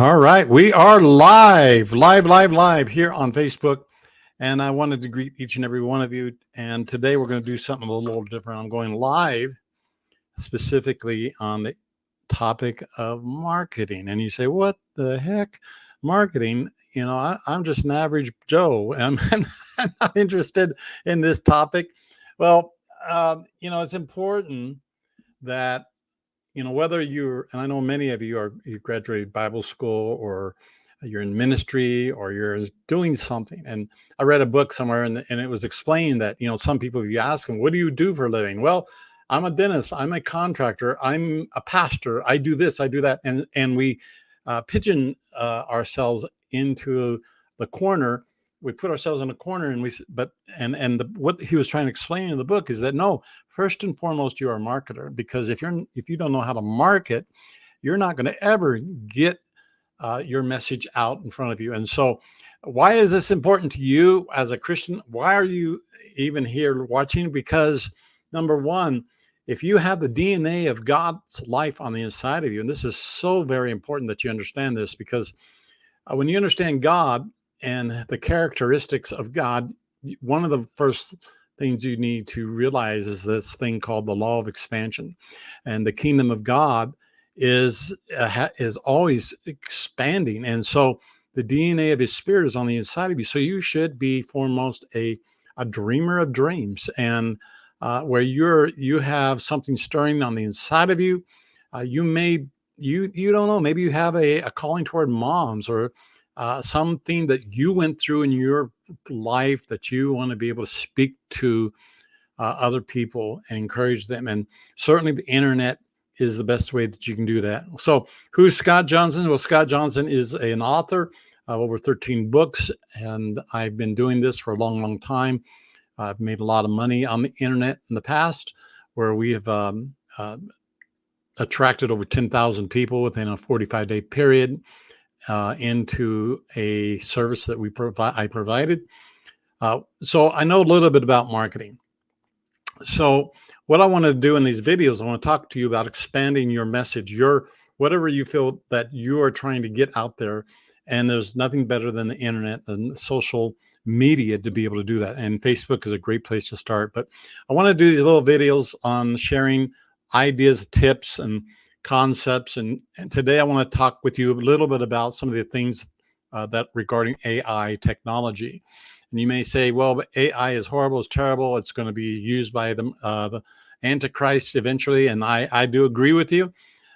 All right, we are live here on Facebook. And I wanted to greet each and every one of you. And today we're going to do something a little different. I'm going live specifically on the topic of marketing. And you say, what the heck? Marketing? I'm just an average Joe. I'm not interested in this topic. Well, it's important that whether and I know many of you graduated Bible school, or you're in ministry, or you're doing something. And I read a book somewhere, and it was explained that, some people, if you ask them, what do you do for a living? Well, I'm a dentist, I'm a contractor, I'm a pastor, I do this, I do that. And we pigeon ourselves into the corner. We put ourselves in a corner, and what he was trying to explain in the book is that, no, first and foremost, you are a marketer, because if you don't know how to market, you're not going to ever get your message out in front of you. And so, why is this important to you as a Christian? Why are you even here watching? Because number one, if you have the DNA of God's life on the inside of you, and this is so very important that you understand this, because when you understand God and the characteristics of God, one of the first things you need to realize is this thing called the law of expansion. And the kingdom of God is always expanding. And so the DNA of his spirit is on the inside of you. So you should be foremost a dreamer of dreams, and where you have something stirring on the inside of you. You don't know, maybe you have a calling toward moms, or something that you went through in your life that you want to be able to speak to other people and encourage them. And certainly the internet is the best way that you can do that. So who's Scott Johnson? Well, Scott Johnson is an author of over 13 books, and I've been doing this for a long time. I've made a lot of money on the internet in the past, where we have attracted over 10,000 people within a 45-day period into a service that I provided. So I know a little bit about marketing. So what I want to do in these videos, I want to talk to you about expanding your message, whatever you feel that you are trying to get out there. And there's nothing better than the internet and social media to be able to do that. And Facebook is a great place to start. But I want to do these little videos on sharing ideas, tips, and concepts. And today I want to talk with you a little bit about some of the things that regarding AI technology. And you may say, well, but AI is horrible, it's terrible, it's going to be used by the Antichrist eventually. And I do agree with you.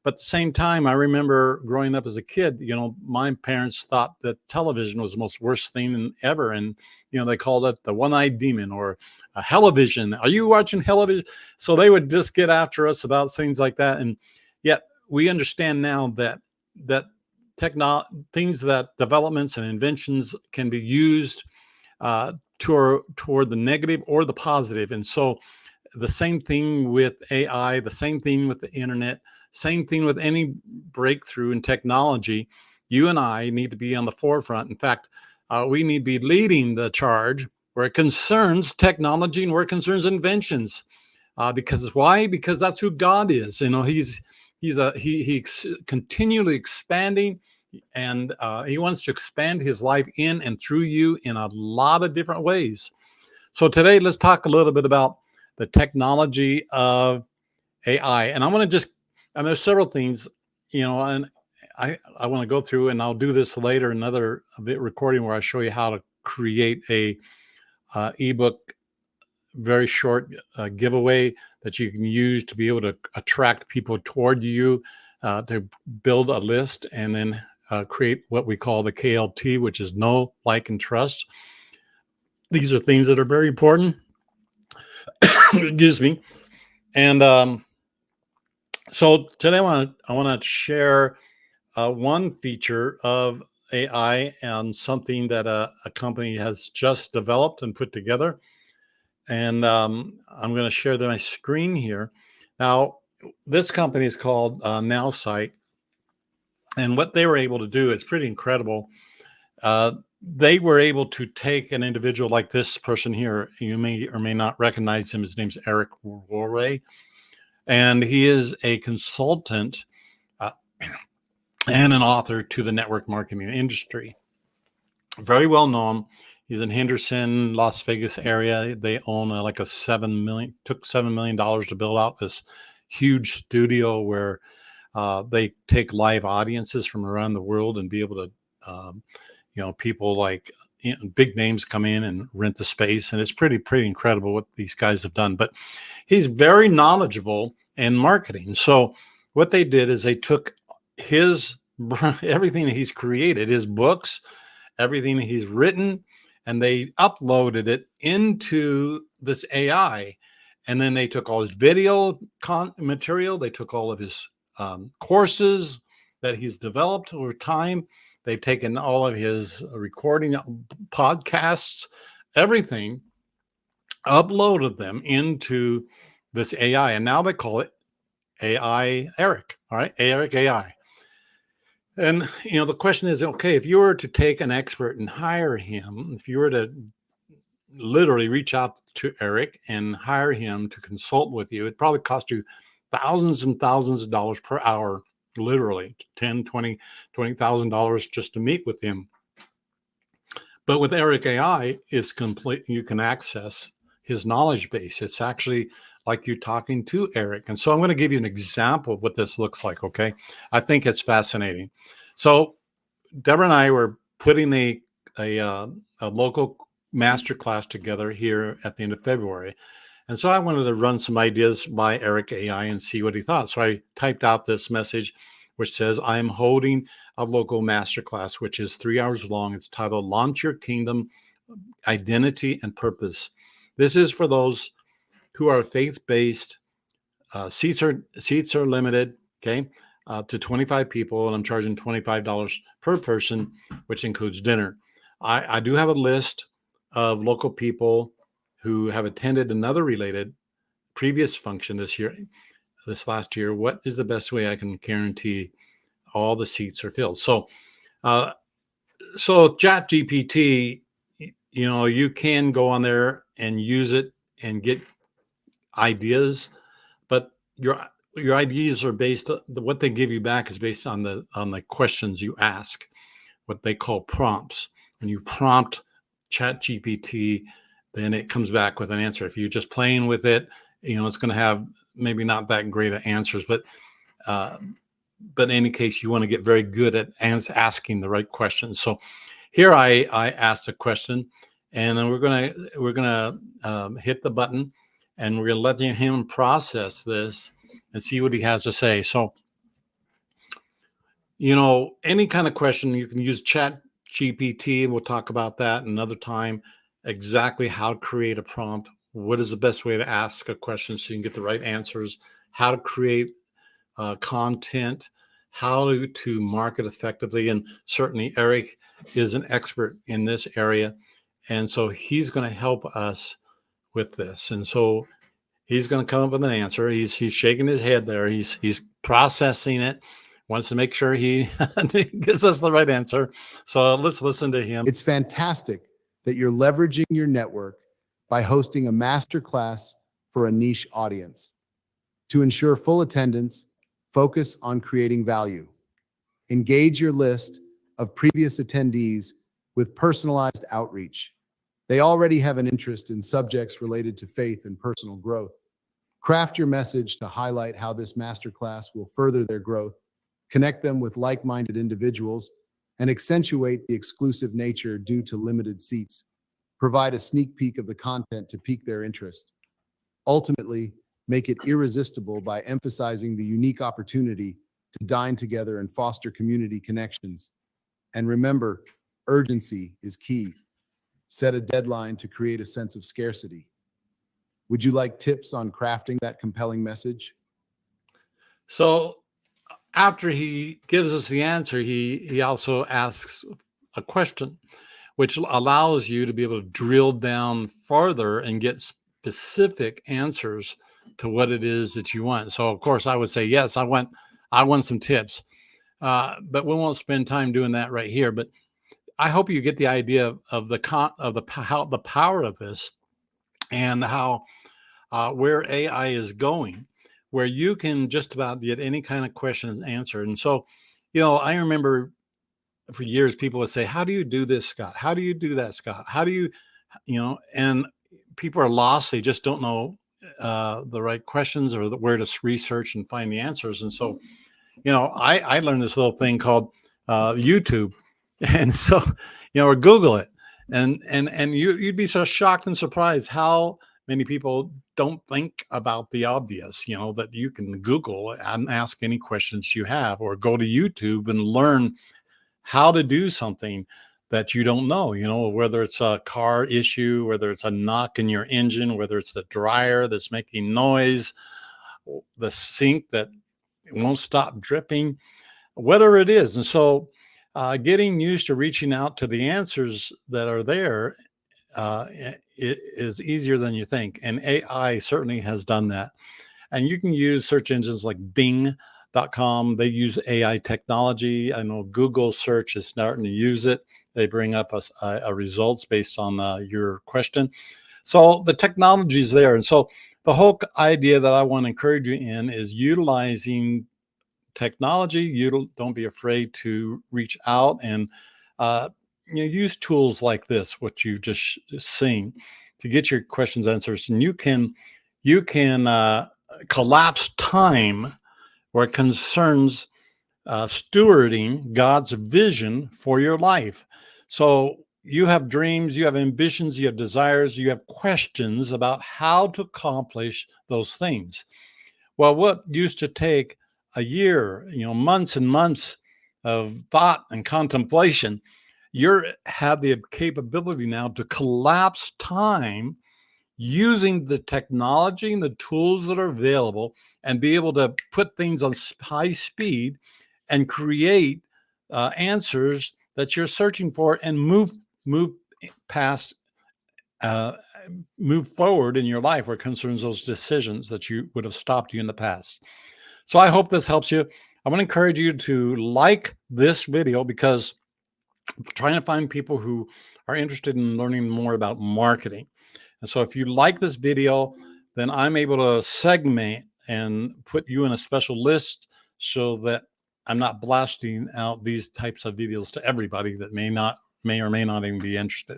But at the same time, I remember growing up as a kid, my parents thought that television was the most worst thing ever. And, they called it the one-eyed demon, or a television. Are you watching television? So they would just get after us about things like that. And yet we understand now that things, that developments and inventions can be used toward the negative or the positive. And so the same thing with AI, the same thing with the internet, same thing with any breakthrough in technology. You and I need to be on the forefront. In fact, we need to be leading the charge where it concerns technology and where it concerns inventions. Because why? Because that's who God is. He's continually expanding, and he wants to expand his life in and through you in a lot of different ways. So today, let's talk a little bit about the technology of AI. And I'm going to there's several things, and I want to go through, and I'll do this later, another recording where I show you how to create a ebook, very short giveaway that you can use to be able to attract people toward you, to build a list, and then create what we call the KLT, which is know, like, and trust. These are things that are very important. Excuse me. And so today I want to share one feature of AI, and something that a company has just developed and put together. And I'm going to share my screen here. Now, this company is called NowSite. And what they were able to do is pretty incredible. They were able to take an individual like this person here. You may or may not recognize him. His name's Eric Worre. And he is a consultant and an author to the network marketing industry. Very well known. He's in Henderson, Las Vegas area. They own like a took $7 million to build out this huge studio where they take live audiences from around the world and be able to, people like big names come in and rent the space. And it's pretty incredible what these guys have done. But he's very knowledgeable in marketing. So what they did is they took his everything he's created, his books, everything he's written, and they uploaded it into this AI. And then they took all his video material, they took all of his courses that he's developed over time. They've taken all of his recording podcasts, everything, uploaded them into this AI. And now they call it AI Eric. All right, Eric AI. And the question is, okay, if you were to take an expert and hire him, if you were to literally reach out to Eric and hire him to consult with you, it'd probably cost you thousands and thousands of dollars per hour, literally $20,000 just to meet with him. But with Eric AI, it's complete. You can access his knowledge base. It's actually like you're talking to Eric. And so I'm going to give you an example of what this looks like. Okay. I think it's fascinating. So Deborah and I were putting a local masterclass together here at the end of February. And so I wanted to run some ideas by Eric AI and see what he thought. So I typed out this message, which says, I'm holding a local masterclass, which is 3 hours long. It's titled Launch Your Kingdom, Identity and Purpose. This is for those who are faith-based. Seats are limited, okay, to 25 people, and I'm charging $25 per person, which includes dinner. I do have a list of local people who have attended another related previous function this last year. What is the best way I can guarantee all the seats are filled? So Chat GPT, you can go on there and use it and get ideas, but your ideas are based, what they give you back is based on the questions you ask, what they call prompts. When you prompt Chat GPT, then it comes back with an answer. If you're just playing with it, it's going to have maybe not that great of answers, but in any case, you want to get very good at asking the right questions. So here I asked a question, and then we're gonna hit the button, and we're gonna let him process this and see what he has to say. So, any kind of question, you can use Chat GPT, and we'll talk about that another time. Exactly how to create a prompt. What is the best way to ask a question so you can get the right answers? How to create content, how to market effectively. And certainly Eric is an expert in this area. And so he's going to help us with this. And so he's going to come up with an answer. He's shaking his head there. He's processing it, wants to make sure he gives us the right answer. So let's listen to him. It's fantastic that you're leveraging your network by hosting a masterclass for a niche audience. To ensure full attendance, focus on creating value. Engage your list of previous attendees with personalized outreach. They already have an interest in subjects related to faith and personal growth. Craft your message to highlight how this masterclass will further their growth, connect them with like-minded individuals, and accentuate the exclusive nature due to limited seats. Provide a sneak peek of the content to pique their interest. Ultimately, make it irresistible by emphasizing the unique opportunity to dine together and foster community connections. And remember, urgency is key. Set a deadline to create a sense of scarcity. Would you like tips on crafting that compelling message? So after he gives us the answer, he also asks a question, which allows you to be able to drill down further and get specific answers to what it is that you want. So of course I would say, yes, I want some tips, but we won't spend time doing that right here. But I hope you get the idea of the power of this, and how where AI is going, where you can just about get any kind of question answered. And so I remember for years people would say, "How do you do this, Scott? How do you do that, Scott? How do you, and people are lost. They just don't know the right questions or where to research and find the answers. And so, I learned this little thing called YouTube, and so, or Google it, and you'd be so shocked and surprised how many people don't think about the obvious. That you can Google and ask any questions you have, or go to YouTube and learn how to do something that you don't know, whether it's a car issue, whether it's a knock in your engine, whether it's the dryer that's making noise, the sink that won't stop dripping, whatever it is. And so getting used to reaching out to the answers that are there is easier than you think. And AI certainly has done that. And you can use search engines like Bing.com. They use AI technology. I know Google search is starting to use it. They bring up a results based on your question. So the technology is there. And so the whole idea that I want to encourage you in is utilizing technology. You don't be afraid to reach out and use tools like this, what you just seen, to get your questions answered. And you can collapse time where it concerns stewarding God's vision for your life. So you have dreams, you have ambitions, you have desires, you have questions about how to accomplish those things. Well, what used to take a year, months and months of thought and contemplation, you have the capability now to collapse time using the technology and the tools that are available, and be able to put things on high speed and create answers that you're searching for, and move past, uh, move forward in your life where it concerns those decisions that you would have stopped you in the past. So I hope this helps you. I want to encourage you to like this video, because I'm trying to find people who are interested in learning more about marketing. And so if you like this video, then I'm able to segment and put you in a special list, so that I'm not blasting out these types of videos to everybody that may or may not even be interested.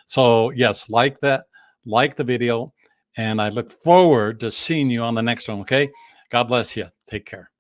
So yes, like the video, and I look forward to seeing you on the next one. Okay. God bless you. Take care.